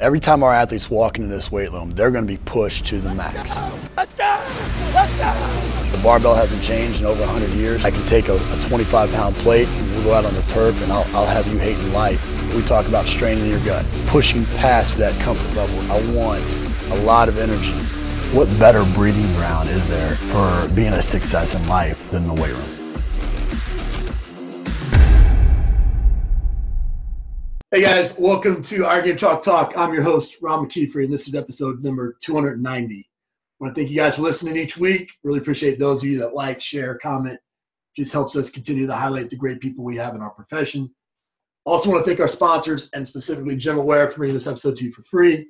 Every time our athletes walk into this weight room, they're going to be pushed to the max. Let's go! Let's go! The barbell hasn't changed in over 100 years. I can take a 25-pound plate, and we'll go out on the turf, and I'll have you hating life. We talk about straining your gut, pushing past that comfort level. I want a lot of energy. What better breeding ground is there for being a success in life than the weight room? Hey guys, welcome to Our Game Talk. I'm your host, Ron McKeefery, and this is episode number 290. I want to thank you guys for listening each week. Really appreciate those of you that like, share, comment. Just helps us continue to highlight the great people we have in our profession. Also want to thank our sponsors, and specifically GymAware, for bringing this episode to you for free.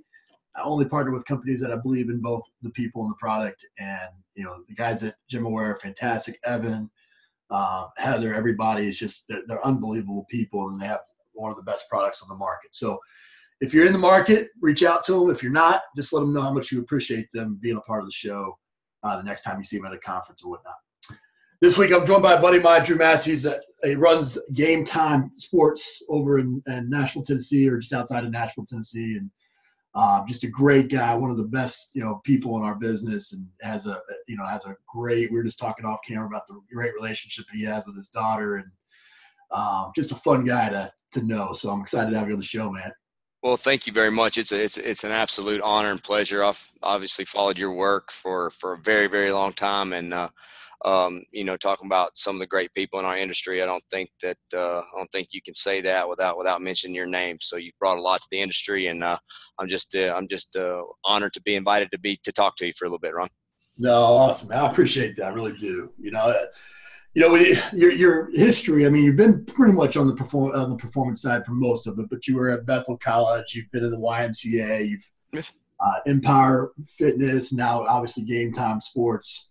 I only partner with companies that I believe in both the people and the product. And, you know, the guys at GymAware are fantastic. Evan, Heather, everybody is just, they're unbelievable people, and they have one of the best products on the market. So if you're in the market, reach out to them. If you're not, just let them know how much you appreciate them being a part of the show the next time you see them at a conference or whatnot. This week, I'm joined by a buddy of mine, Drew Massey. He runs Game Time Sports over in Nashville, Tennessee, or just outside of Nashville, Tennessee. And just a great guy, one of the best, people in our business, and has a great, we were just talking off camera about the great relationship he has with his daughter, and just a fun guy to know. So I'm excited to have you on the show, man. Well, thank you very much. It's an absolute honor and pleasure. I've obviously followed your work for a very, very long time. And, talking about some of the great people in our industry, I don't think you can say that without mentioning your name. So you've brought a lot to the industry, and I'm just honored to be invited to talk to you for a little bit, Ron. No, awesome, man. I appreciate that. I really do. Your history, I mean, you've been pretty much on the performance side for most of it, but you were at Bethel College, you've been in the YMCA, you've MPower Fitness, now obviously Game Time Sports.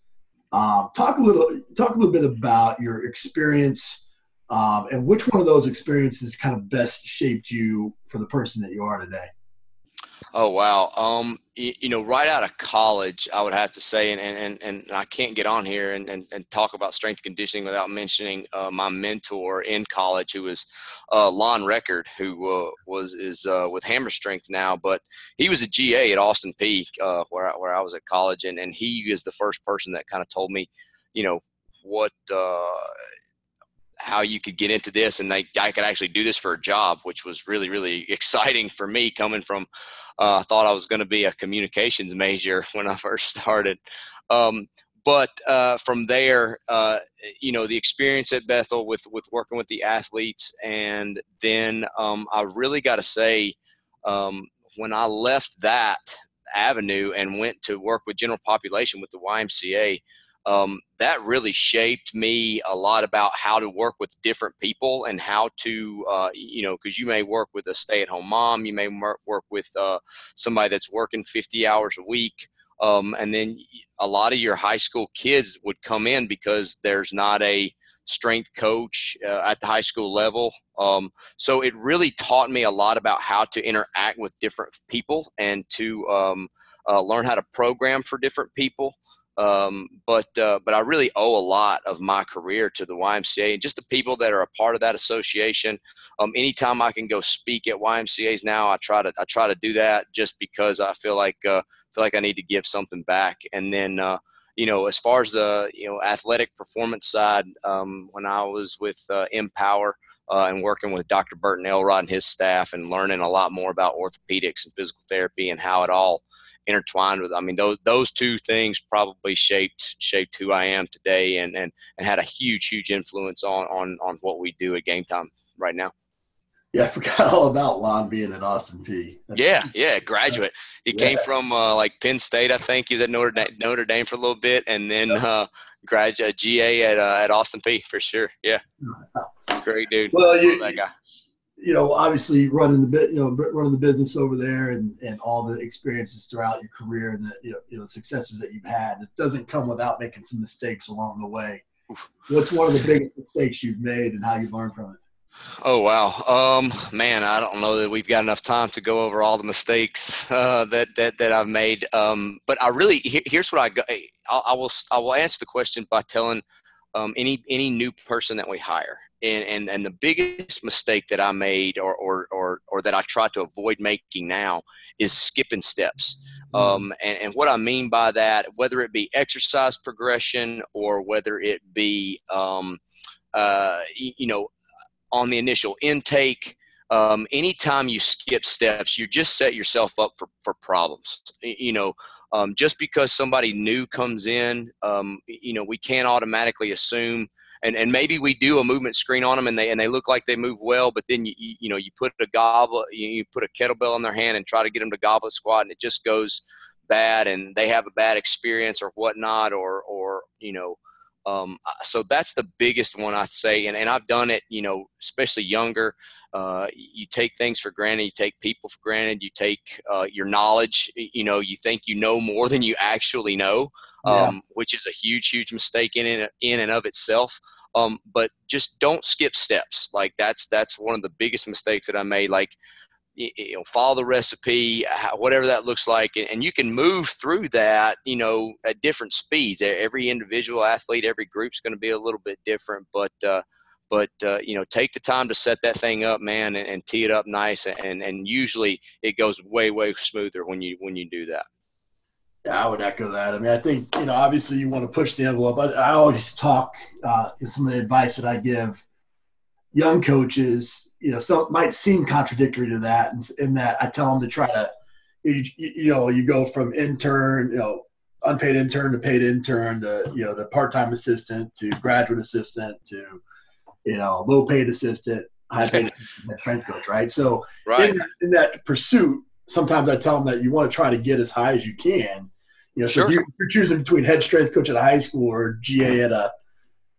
Talk a little bit about your experience, and which one of those experiences kind of best shaped you for the person that you are today. Oh, wow. Right out of college, I would have to say, and I can't get on here and talk about strength conditioning without mentioning my mentor in college, who was Lon Record, who is with Hammer Strength now, but he was a GA at Austin Peay, where I was at college, and he is the first person that kind of told me, what how you could get into this, and I could actually do this for a job, which was really, really exciting for me, coming from I thought I was going to be a communications major when I first started. But from there, the experience at Bethel with working with the athletes, and then I really got to say, when I left that avenue and went to work with general population with the YMCA, that really shaped me a lot about how to work with different people, and how to, because you may work with a stay-at-home mom, you may work with somebody that's working 50 hours a week, and then a lot of your high school kids would come in because there's not a strength coach at the high school level. So it really taught me a lot about how to interact with different people, and to learn how to program for different people. But I really owe a lot of my career to the YMCA and just the people that are a part of that association. Anytime I can go speak at YMCA's now, I try to do that, just because I feel like I need to give something back. And then, as far as the, athletic performance side, when I was with MPower, and working with Dr. Burton Elrod and his staff, and learning a lot more about orthopedics and physical therapy and how it all intertwined with, those two things probably shaped who I am today, and had a huge influence on what we do at Game Time right now. Yeah, I forgot all about Lon being at Austin Peay. Yeah, graduate. He came from Penn State, I think. He was at Notre Dame for a little bit, and then graduate GA at Austin Peay for sure. Yeah, great dude. Well, that guy. Obviously running the business over there, and all the experiences throughout your career, and the successes that you've had, it doesn't come without making some mistakes along the way. Oof. What's one of the biggest mistakes you've made, and how you've learned from it? Oh, wow. Man, I don't know that we've got enough time to go over all the mistakes that I've made. But I really, here's what I will answer the question by telling any new person that we hire. And the biggest mistake that I made or that I try to avoid making now is skipping steps. And what I mean by that, whether it be exercise progression or whether it be, on the initial intake, anytime you skip steps, you just set yourself up for problems. Just because somebody new comes in, we can't automatically assume, and maybe we do a movement screen on them and they look like they move well, but then you put you put a kettlebell in their hand and try to get them to goblet squat and it just goes bad and they have a bad experience or whatnot, so that's the biggest one I'd say. And I've done it, especially younger. You take things for granted. You take people for granted. You take your knowledge. You think you know more than you actually know, which is a huge, huge mistake in and of itself. But just don't skip steps. Like that's one of the biggest mistakes that I made. Like, follow the recipe, whatever that looks like. And you can move through that, at different speeds. Every individual athlete, every group's going to be a little bit different, but take the time to set that thing up, man, and tee it up nice. And usually it goes way, way smoother when you do that. Yeah, I would echo that. I mean, I think, obviously you want to push the envelope. I always talk, some of the advice that I give young coaches, some might seem contradictory to that, in that I tell them to try to, you go from intern, unpaid intern to paid intern to, to part-time assistant to graduate assistant to, low-paid assistant, high-paid assistant, strength coach, right? So right. In that pursuit, sometimes I tell them that you want to try to get as high as you can. So if you're choosing between head strength coach at a high school or GA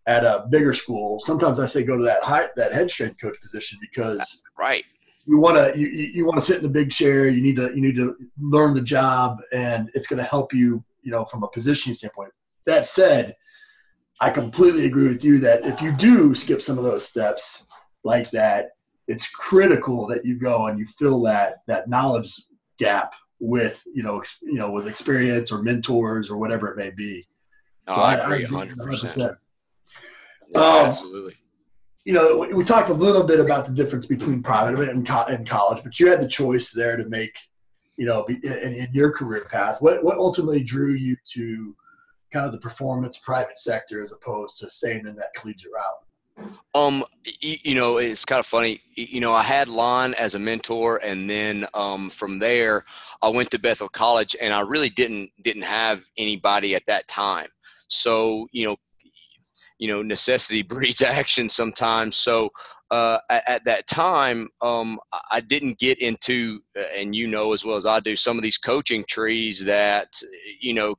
at a bigger school, sometimes I say go to that head strength coach position, because right. you want to sit in the big chair. You need to learn the job, and it's going to help you, from a positioning standpoint. That said, I completely agree with you that if you do skip some of those steps like that, it's critical that you go and you fill that knowledge gap with with experience or mentors or whatever it may be. So I agree 100%. Absolutely. We talked a little bit about the difference between private and college, but you had the choice there to make, in your career path. What ultimately drew you to kind of the performance private sector as opposed to staying in that collegiate route? It's kind of funny. I had Lon as a mentor, and then from there, I went to Bethel College, and I really didn't have anybody at that time. So, necessity breeds action sometimes. So at that time, I didn't get into, and as well as I do, some of these coaching trees that,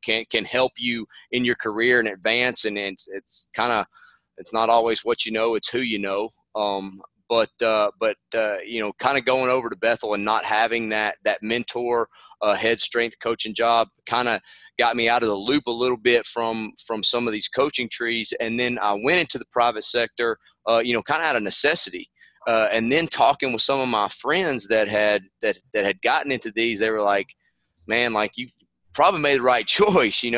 can help you in your career and advance. And it's not always what you know, it's who you know. But kind of going over to Bethel and not having that mentor, head strength coaching job kind of got me out of the loop a little bit from some of these coaching trees. And then I went into the private sector, kind of out of necessity. And then talking with some of my friends that had gotten into these, they were like, man, like you probably made the right choice. If you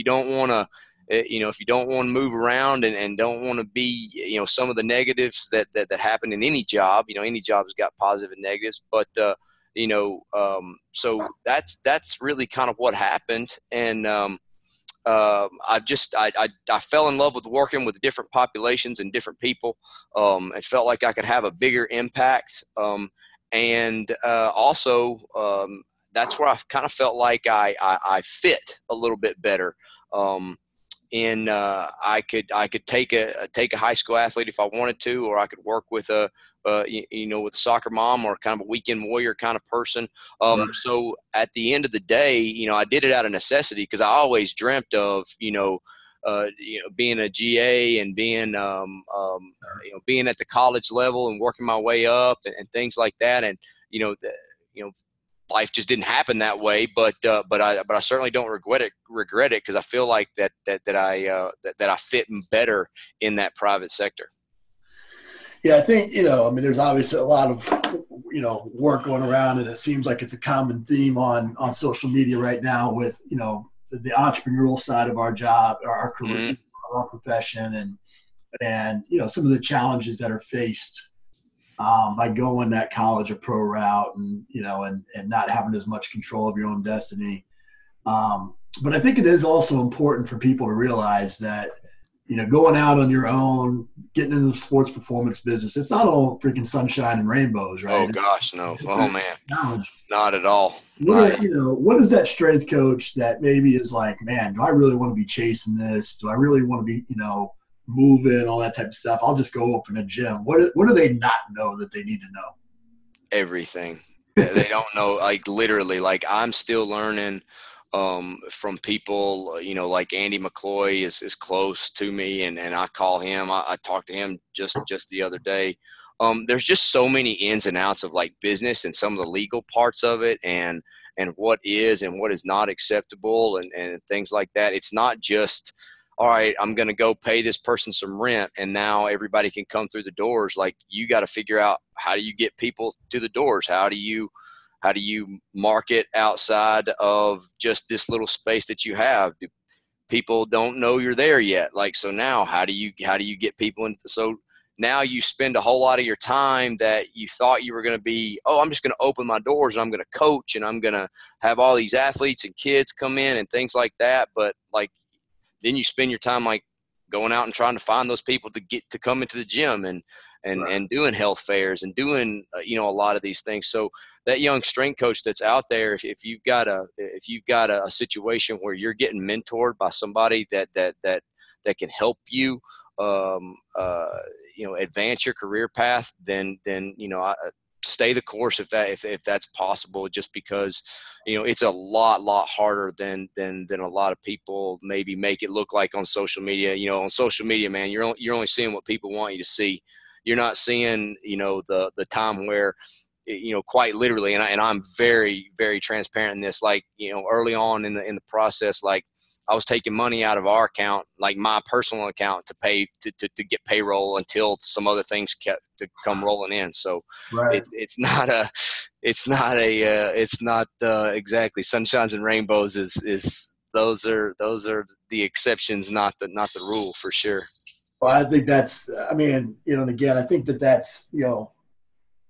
don't want to, if you don't want to move around and don't want to be, some of the negatives that happen in any job, any job has got positive and negatives, but, so that's really kind of what happened. And, I fell in love with working with different populations and different people. It felt like I could have a bigger impact. Also, that's where I kind of felt like I fit a little bit better. I could take a high school athlete if I wanted to, or I could work with with a soccer mom or kind of a weekend warrior kind of person. Right. So at the end of the day, I did it out of necessity, because I always dreamt of, being a GA and being, being at the college level and working my way up and things like that. And, life just didn't happen that way, but I certainly don't regret it, because I feel like that I fit better in that private sector. Yeah, I think, there's obviously a lot of, work going around, and it seems like it's a common theme on social media right now with, the entrepreneurial side of our job, our career, our profession and some of the challenges that are faced by going that college or pro route and not having as much control of your own destiny. But I think it is also important for people to realize that, going out on your own, getting into the sports performance business, it's not all freaking sunshine and rainbows, right? Oh gosh, no. Oh man, challenge. not at all. What is that strength coach that maybe is like, man, do I really want to be chasing this? Do I really want to be, moving, all that type of stuff? I'll just go open a gym. What do they not know that they need to know? Everything. They don't know, like literally, like I'm still learning from people, like Andy McCloy is close to me and I call him. I talked to him just the other day. There's just so many ins and outs of like business and some of the legal parts of it and what is and what is not acceptable and things like that. It's not just, all right, I'm going to go pay this person some rent and now everybody can come through the doors. Like you got to figure out, how do you get people to the doors? How do you market outside of just this little space that you have? People don't know you're there yet. Like, so now how do you get people into, so now you spend a whole lot of your time that you thought you were going to be, oh, I'm just going to open my doors and I'm going to coach and I'm going to have all these athletes and kids come in and things like that. But like, then you spend your time like going out and trying to find those people to come into the gym and doing health fairs and doing, a lot of these things. So that young strength coach that's out there, if you've got a situation where you're getting mentored by somebody that can help you, advance your career path, then stay the course if that's possible, just because, it's a lot harder than a lot of people maybe make it look like on social media. On social media, man, you're only seeing what people want you to see. You're not seeing, the time where, quite literally, and I'm very, very transparent in this, like, early on in the process, like I was taking money out of our account, like my personal account, to pay to get payroll until some other things kept to come rolling in. So Right. it's not exactly sunshines and rainbows. Is those are the exceptions, not the rule, for sure. Well, I think that's, and again, I think that's,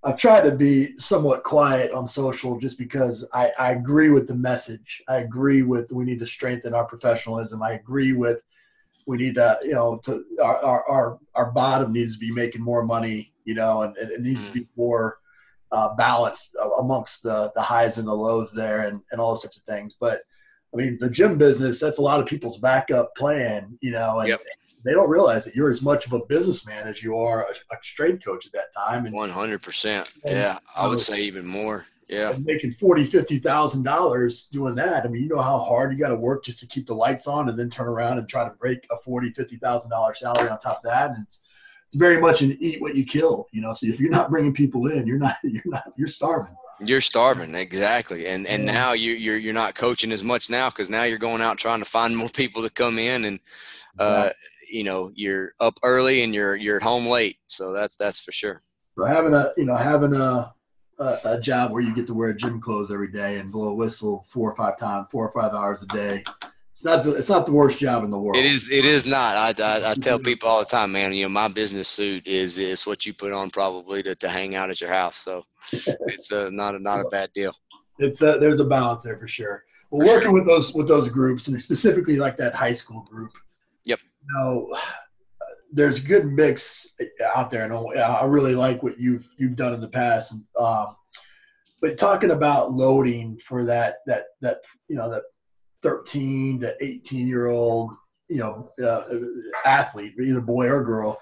I've tried to be somewhat quiet on social just because I agree with the message. I agree with, we need to strengthen our professionalism. I agree with, we need to, our bottom needs to be making more money, and it needs to be more balanced amongst the highs and the lows there and all those types of things. But the gym business, that's a lot of people's backup plan, and Yep. They don't realize that you're as much of a businessman as you are a strength coach at that time. And 100%. Yeah, I would say even more. Yeah. And making $40,000-$50,000 doing that. You know how hard you got to work just to keep the lights on and then turn around and try to break a $40,000-$50,000 salary on top of that. And it's very much an eat what you kill, So if you're not bringing people in, you're starving. You're starving, exactly. And now you're not coaching as much now, because now you're going out trying to find more people to come in, and you're up early and you're at home late. So that's for sure. So having a job where you get to wear gym clothes every day and blow a whistle 4 or 5 hours a day, it's not the worst job in the world. It is not. I tell people all the time, man, my business suit is what you put on probably to hang out at your house. So it's not a bad deal. It's there's a balance there for sure. Well, working with those groups, and specifically like that high school group. Yep. There's a good mix out there, and I really like what you've done in the past. But talking about loading for that 13 to 18-year-old athlete, either boy or girl,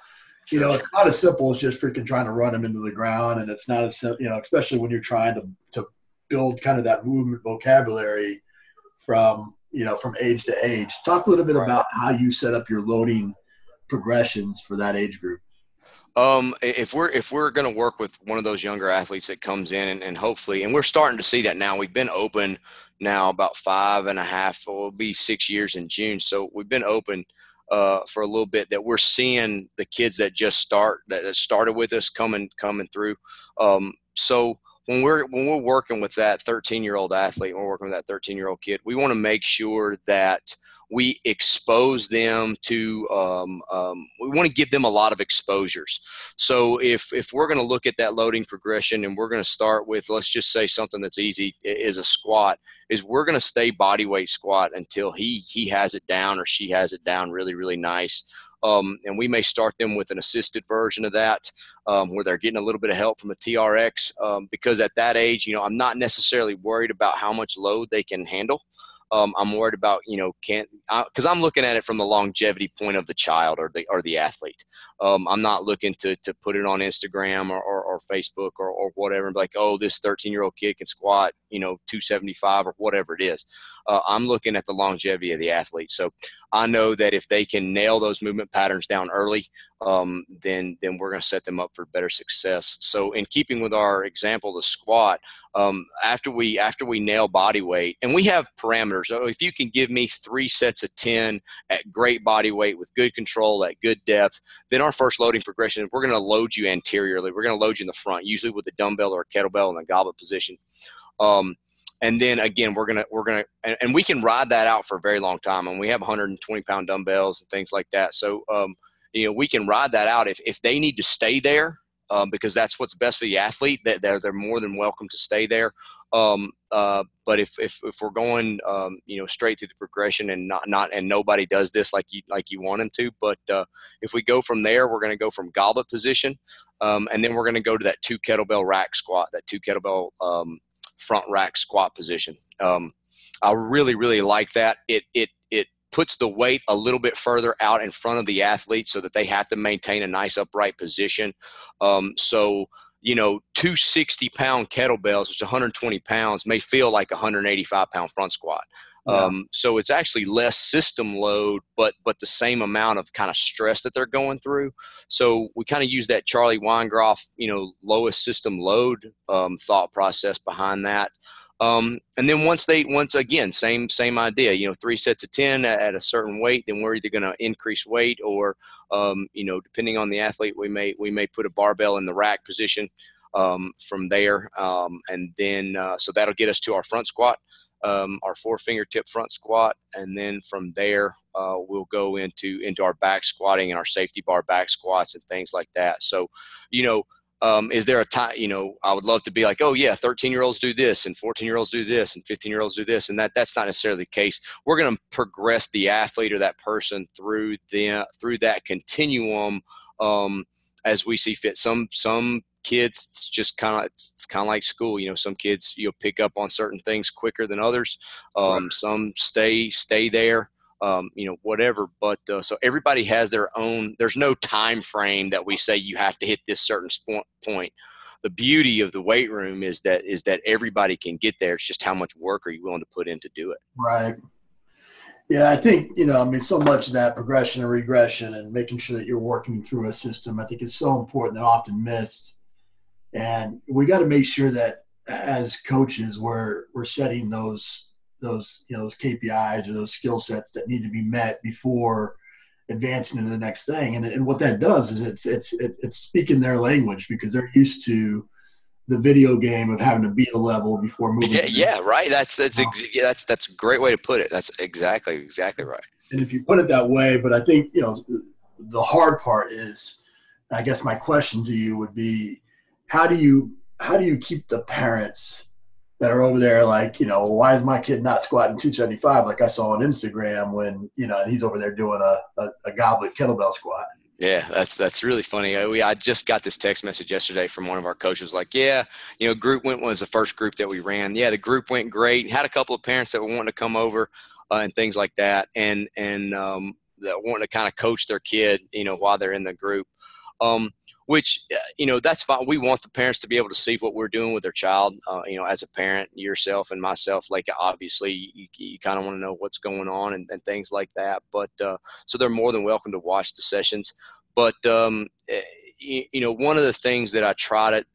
it's not as simple as just freaking trying to run them into the ground, and it's not as especially when you're trying to build kind of that movement vocabulary from age to age. Talk a little bit about how you set up your loading progressions for that age group. If we're going to work with one of those younger athletes that comes in and hopefully, and we're starting to see that now, we've been open now about 5.5, it'll be 6 years in June. So we've been open for a little bit, that we're seeing the kids that just started with us coming through. So when we're working with that 13-year-old athlete, when we're working with that 13-year-old kid, we want to make sure that we expose them to, we want to give them a lot of exposures. So if we're going to look at that loading progression and we're going to start with, let's just say something that's easy is a squat, is we're going to stay body weight squat until he has it down or she has it down really, really nice. And we may start them with an assisted version of that, where they're getting a little bit of help from a TRX, because at that age, I'm not necessarily worried about how much load they can handle. I'm worried about, because I'm looking at it from the longevity point of the child or the athlete. I'm not looking to put it on Instagram or Facebook or whatever, and be like, oh, this 13-year-old kid can squat, 275 or whatever it is. I'm looking at the longevity of the athlete. So I know that if they can nail those movement patterns down early, then we're going to set them up for better success. So in keeping with our example, the squat, after we nail body weight, and we have parameters. So if you can give me 3 sets of 10 at great body weight with good control at good depth, then our first loading progression, we're going to load you anteriorly. We're going to load you in the front, usually with a dumbbell or a kettlebell in the goblet position. And then again, we're gonna, and we can ride that out for a very long time. And we have 120-pound dumbbells and things like that. So, we can ride that out if they need to stay there, because that's what's best for the athlete. That they're more than welcome to stay there. But if we're going, straight through the progression and and nobody does this like you want them to, but if we go from there, we're going to go from goblet position, and then we're going to go to that 2 kettlebell rack squat, that 2 kettlebell front rack squat position. I really, really like that. It puts the weight a little bit further out in front of the athlete so that they have to maintain a nice upright position. So 2 60-pound kettlebells, which is 120 pounds, may feel like a 185-pound front squat. Yeah. So it's actually less system load, but the same amount of kind of stress that they're going through. So we kind of use that Charlie Weingroff, lowest system load thought process behind that. And then once again, same idea, 3 sets of 10 at a certain weight, then we're either going to increase weight or, depending on the athlete, we may put a barbell in the rack position from there. And then so that'll get us to our front squat. Our 4 fingertip front squat, and then from there we'll go into our back squatting and our safety bar back squats and things like that. So, is there a time? I would love to be like, oh yeah, 13-year-olds do this, and 14-year-olds do this, and 15-year-olds do this, and that's not necessarily the case. We're going to progress the athlete or that person through that continuum as we see fit. Some kids, it's just kind of like school. Some kids you'll pick up on certain things quicker than others. Right. Some stay there. Whatever. But so everybody has their own. There's no time frame that we say you have to hit this certain point. The beauty of the weight room is that everybody can get there. It's just how much work are you willing to put in to do it. Right. Yeah, I think, so much of that progression and regression and making sure that you're working through a system, I think is so important and often missed. And we got to make sure that as coaches, we're setting those KPIs or those skill sets that need to be met before advancing into the next thing. And what that does is it's speaking their language, because they're used to the video game of having to beat a level before moving. Yeah, right. That's a great way to put it. That's exactly right. And if you put it that way, but I think the hard part is, I guess my question to you would be, how do you keep the parents that are over there like, why is my kid not squatting 275 like I saw on Instagram when, and he's over there doing a goblet kettlebell squat? Yeah, that's really funny. I just got this text message yesterday from one of our coaches like, group was the first group that we ran. Yeah, the group went great. Had a couple of parents that were wanting to come over and things like that, and that wanting to kind of coach their kid, while they're in the group. Which, that's fine. We want the parents to be able to see what we're doing with their child. As a parent, yourself and myself, like obviously you kind of want to know what's going on and things like that. But so they're more than welcome to watch the sessions. But, one of the things that I try to,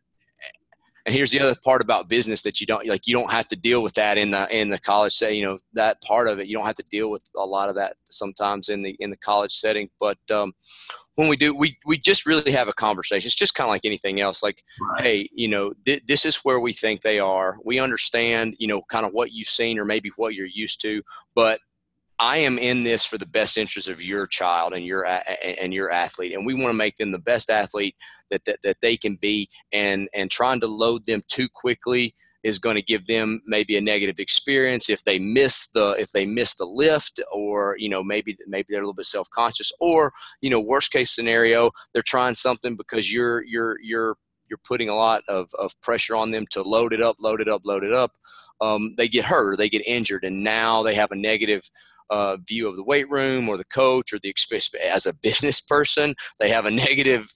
and here's the other part about business that you don't have to deal with that in the college setting. That part of it, you don't have to deal with a lot of that sometimes in the college setting. But when we do, we just really have a conversation. It's just kind of like anything else. Like, right. Hey, this is where we think they are. We understand, kind of what you've seen or maybe what you're used to, but I am in this for the best interest of your child and your athlete, and we want to make them the best athlete that they can be. And trying to load them too quickly is going to give them maybe a negative experience if they miss the lift, or maybe they're a little bit self-conscious, or worst case scenario, they're trying something because you're putting a lot of pressure on them to load it up. They get hurt or they get injured, and now they have a negative view of the weight room or the coach or the experience. As a business person, they have a negative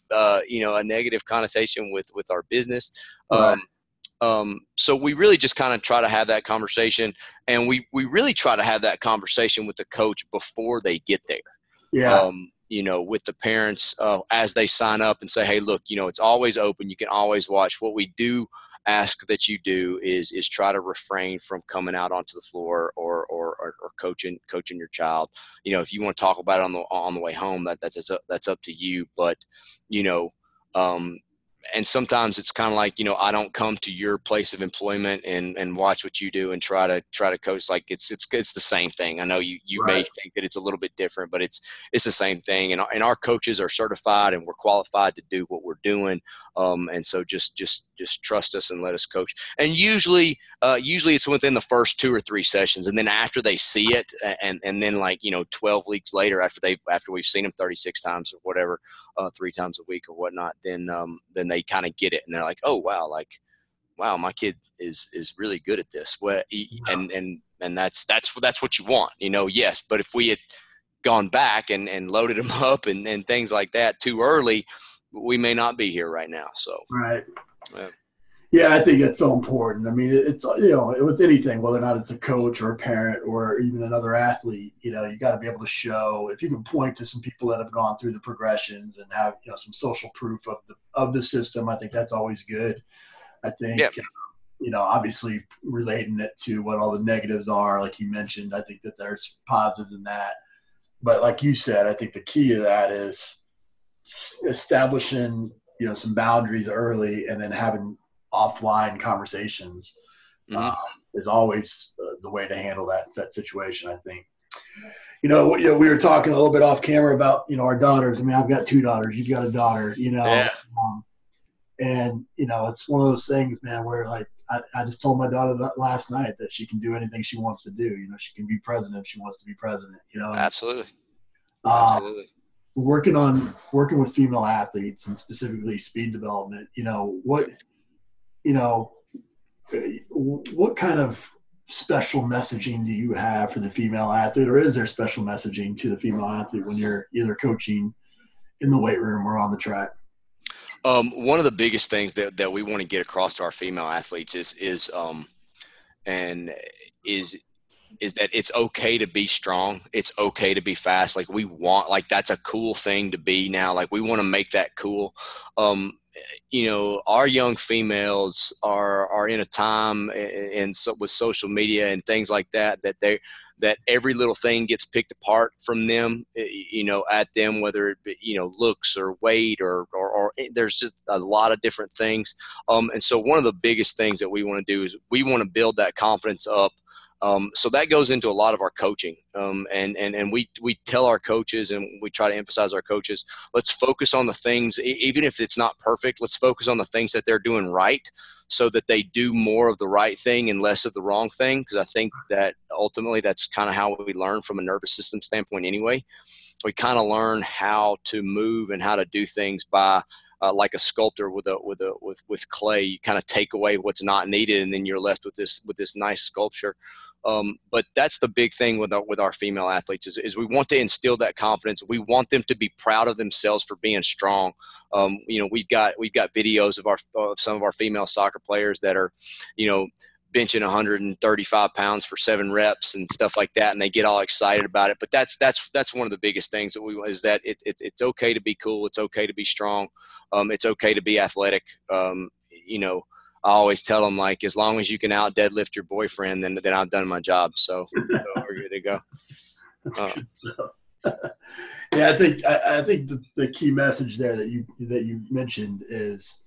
connotation with our business. Right. So we really just kind of try to have that conversation, and we really try to have that conversation with the coach before they get there. Yeah. With the parents as they sign up and say, hey, look, it's always open. You can always watch. What we do ask that you do is try to refrain from coming out onto the floor or coaching your child. If you want to talk about it on the way home, that's up to you. But, and sometimes it's kind of like, I don't come to your place of employment and watch what you do and try to coach. Like it's the same thing. I know you Right. may think that it's a little bit different, but it's the same thing. And our coaches are certified and we're qualified to do what we're doing. And so just trust us and let us coach. And usually it's within the first 2 or 3 sessions. And then after they see it and then 12 weeks later, after we've seen them 36 times or whatever, 3 times a week or whatnot, then they kind of get it. And they're like, oh, wow, my kid is really good at this. Well, and that's what you want, yes. But if we had gone back and loaded them up and things like that too early, we may not be here right now. So, Right. Yeah. Yeah, I think it's so important. I mean, it's, with anything, whether or not it's a coach or a parent or even another athlete, you got to be able to show, if you can point to some people that have gone through the progressions and have, some social proof of the system, I think that's always good. I think, obviously relating it to what all the negatives are, like you mentioned, I think that there's positives in that. But like you said, I think the key to that is establishing, some boundaries early and then having offline conversations is always the way to handle that situation, I think. We were talking a little bit off camera about, our daughters. I mean, I've got 2 daughters. You've got a daughter, Yeah. And, it's one of those things, man, where like I just told my daughter last night that she can do anything she wants to do. She can be president if she wants to be president, Absolutely. Absolutely. Working with female athletes and specifically speed development, what kind of special messaging do you have for the female athlete, or is there special messaging to the female athlete when you're either coaching in the weight room or on the track? One of the biggest things that we want to get across to our female athletes is that it's okay to be strong. It's okay to be fast. That's a cool thing to be now. Like, we want to make that cool. Our young females are in a time with social media and things like that every little thing gets picked apart from them, at them, whether it be, looks or weight or there's just a lot of different things. And so one of the biggest things that we want to do is we want to build that confidence up. So that goes into a lot of our coaching. And we tell our coaches, and we try to emphasize our coaches, let's focus on the things, even if it's not perfect, let's focus on the things that they're doing right, so that they do more of the right thing and less of the wrong thing. Because I think that ultimately that's kind of how we learn from a nervous system standpoint anyway. We kind of learn how to move and how to do things by like a sculptor with clay. You kind of take away what's not needed, and then you're left with this nice sculpture. But that's the big thing with our female athletes is we want to instill that confidence. We want them to be proud of themselves for being strong. We've got videos of some of our female soccer players that are, benching 135 pounds for 7 reps and stuff like that, and they get all excited about it. But that's one of the biggest things that we want, is that it's okay to be cool. It's okay to be strong. It's okay to be athletic. I always tell them, like, as long as you can out deadlift your boyfriend, then I've done my job. So we're good to go. Yeah, I think the key message there that you mentioned is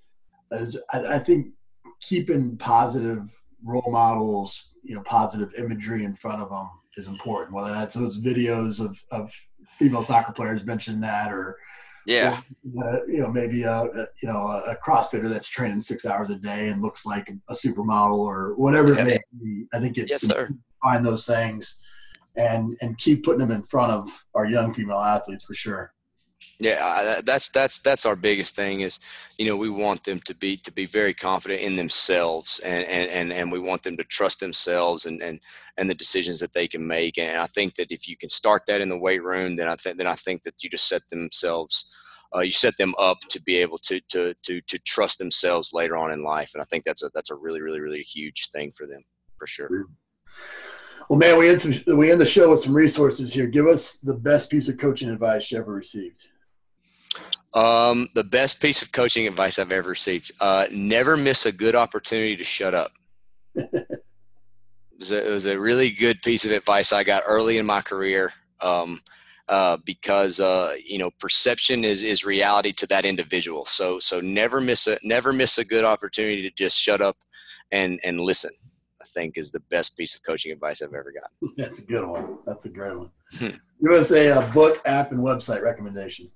I think keeping positive role models, positive imagery in front of them is important. Whether that's those videos of female soccer players mentioning that, or Yeah. maybe a CrossFitter that's training 6 hours a day and looks like a supermodel or whatever it may be. I think it's Yes, sir. find those things and keep putting them in front of our young female athletes for sure. Yeah, that's our biggest thing is, we want them to be very confident in themselves, and we want them to trust themselves and the decisions that they can make. And I think that if you can start that in the weight room, then I think that you just set them up to be able to trust themselves later on in life. And I think that's a really, really, really huge thing for them, for sure. Well, man, we end the show with some resources here. Give us the best piece of coaching advice you ever received. The best piece of coaching advice I've ever received: never miss a good opportunity to shut up. It was a really good piece of advice I got early in my career, because perception is reality to that individual. So never miss a good opportunity to just shut up and listen. I think is the best piece of coaching advice I've ever gotten. That's a good one. That's a great one. Give us a book, app, and website recommendation.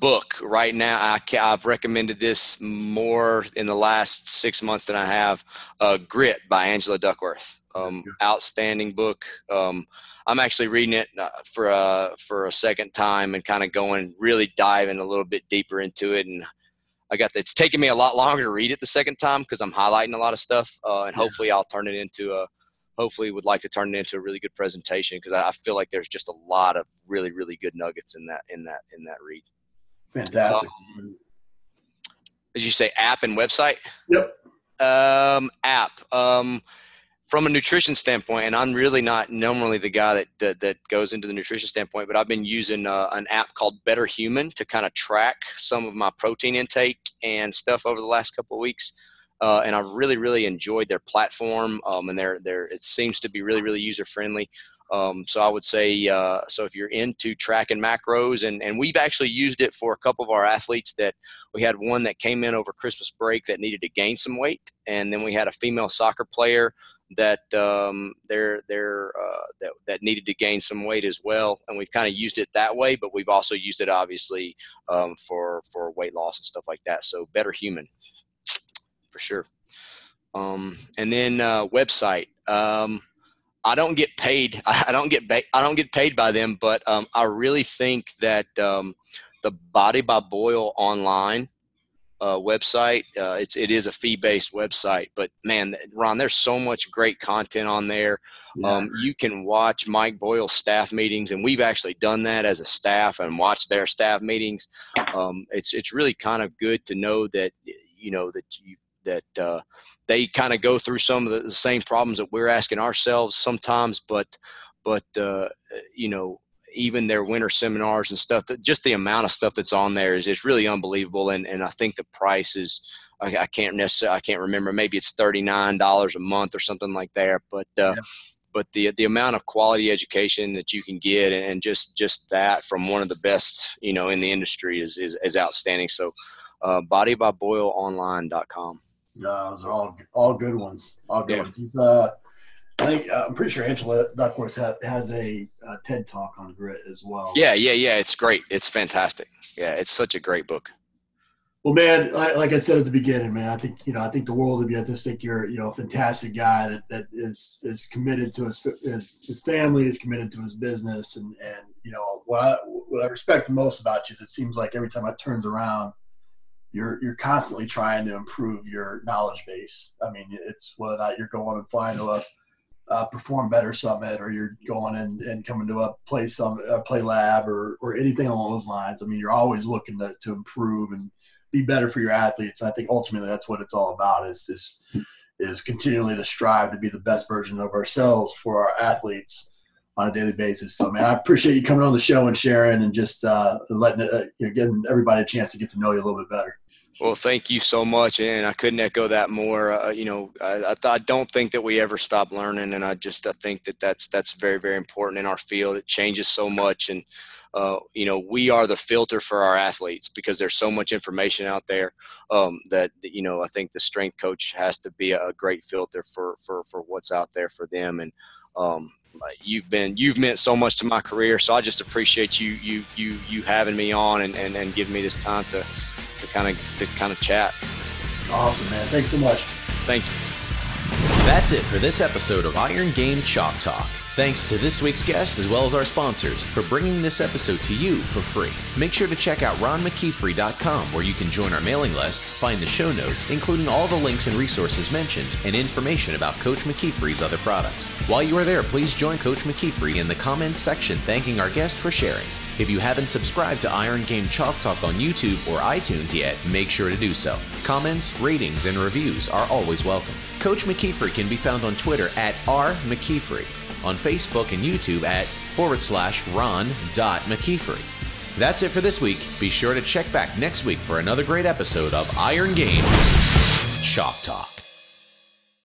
Book right now. I've recommended this more in the last 6 months than I have. Grit by Angela Duckworth. Outstanding book. I'm actually reading it for a second time and kind of really diving a little bit deeper into it. And it's taken me a lot longer to read it the second time because I'm highlighting a lot of stuff. And hopefully I'll would like to turn it into a really good presentation, because I feel like there's just a lot of really, really good nuggets in that read. Fantastic. Did you say app and website? Yep. App. From a nutrition standpoint, and I'm really not normally the guy that goes into the nutrition standpoint, but I've been using an app called Better Human to kind of track some of my protein intake and stuff over the last couple of weeks. And I've really, really enjoyed their platform, and it seems to be really, really user friendly. So I would say, so if you're into tracking macros, and we've actually used it for a couple of our athletes. That we had one that came in over Christmas break that needed to gain some weight, and then we had a female soccer player that that needed to gain some weight as well, and we've kind of used it that way. But we've also used it obviously for weight loss and stuff like that. So Better Human. For sure. And then website. I don't get paid. I don't get paid by them, but I really think that the Body by Boyle online website, it is a fee-based website, but man, Ron, there's so much great content on there. Yeah. You can watch Mike Boyle's staff meetings, and we've actually done that as a staff and watched their staff meetings. It's really kind of good to know that that they kind of go through some of the same problems that we're asking ourselves sometimes, but even their winter seminars and stuff, just the amount of stuff that's on there is really unbelievable. And I think the price is, I can't remember, maybe it's $39 a month or something like that. But the amount of quality education that you can get, and just that from one of the best, in the industry is outstanding. So bodybyboyleonline.com. Those are all good ones. All good ones. I think I'm pretty sure Angela Duckworth has a TED Talk on grit as well. Yeah. It's great. It's fantastic. Yeah, it's such a great book. Well, man, like I said at the beginning, man, I think the world of you. I just think you're a fantastic guy that is committed to his family, is committed to his business, and what I respect the most about you is it seems like every time I turns around, you're constantly trying to improve your knowledge base. I mean, it's whether or not you're going and flying to a Perform Better Summit, or you're going and coming to a Play Summit, Play Lab, or anything along those lines. I mean, you're always looking to improve and be better for your athletes. And I think ultimately that's what it's all about, is continually to strive to be the best version of ourselves for our athletes on a daily basis. So, man, I appreciate you coming on the show and sharing, and just giving everybody a chance to get to know you a little bit better. Well, thank you so much, and I couldn't echo that more. I don't think that we ever stop learning, and I think that that's very, very important in our field. It changes so much, and we are the filter for our athletes because there's so much information out there that I think the strength coach has to be a great filter for what's out there for them. And you've meant so much to my career, so I just appreciate you having me on and giving me this time to kind of chat. Awesome, man. Thanks so much. Thank you. That's it for this episode of Iron Game Chalk Talk. Thanks to this week's guest as well as our sponsors for bringing this episode to you for free. Make sure to check out ronmckeefery.com where you can join our mailing list, find the show notes, including all the links and resources mentioned, and information about Coach McKeefery's other products. While you are there, please join Coach McKeefery in the comments section thanking our guest for sharing. If you haven't subscribed to Iron Game Chalk Talk on YouTube or iTunes yet, make sure to do so. Comments, ratings, and reviews are always welcome. Coach McKeefery can be found on Twitter at @RMcKeefery, on Facebook and YouTube at /Ron.McKeefery. That's it for this week. Be sure to check back next week for another great episode of Iron Game Chalk Talk.